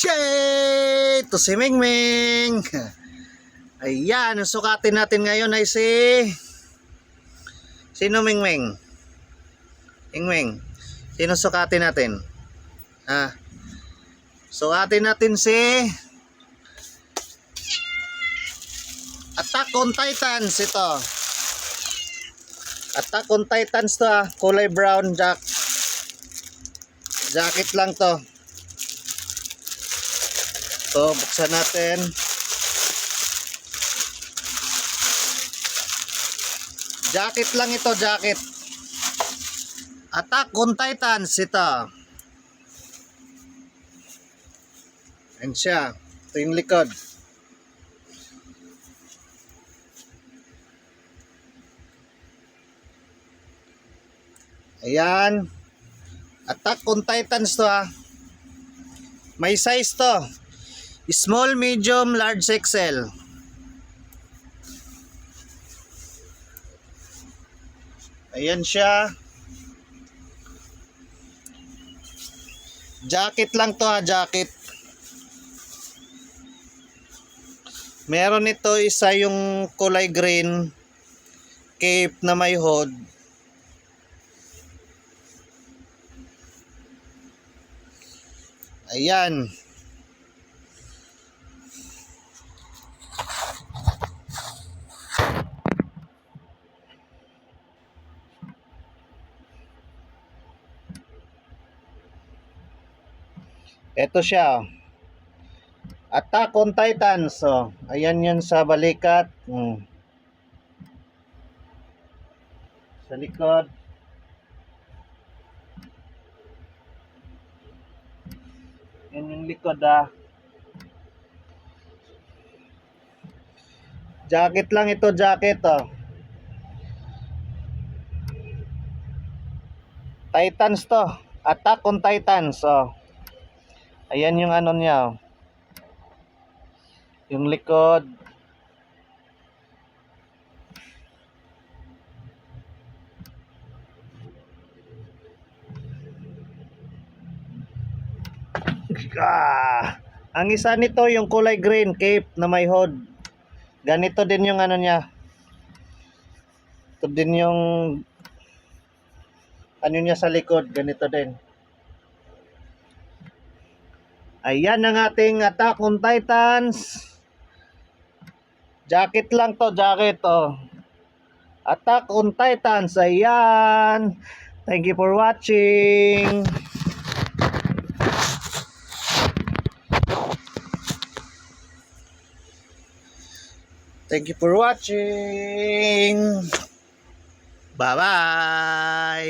Shit! Ito si Mingming. Ayan, ang sukatin natin ngayon ay Sino Mingming? Mingming. Sino sukatin natin? Sukatin natin si Attack on Titans ito. Attack on Titans to kulay brown jacket lang to. So, buksan natin. Jacket lang ito, jacket. Attack on Titans ito. Ayan siya. Ito yung likod. Ayan. Attack on Titans to May size to. Small, medium, large, XL. Ayan siya. Jacket lang to jacket. Meron ito isa yung kulay green cape na may hood. Ayan. Ito siya. Attack on Titans. So, ayan yun sa balikat. Sa likod. Yan yung likod Jacket lang ito, jacket Titans to. Attack on Titans Ayan yung ano niya yung likod. Ang isa nito yung kulay green cape na may hood. Ganito din yung ano niya. Ito din yung ano niya sa likod, ganito din. Ayan ang ating Attack on Titans. Jacket lang to, jacket Attack on Titans. Ayan. Thank you for watching. Thank you for watching. Bye-bye.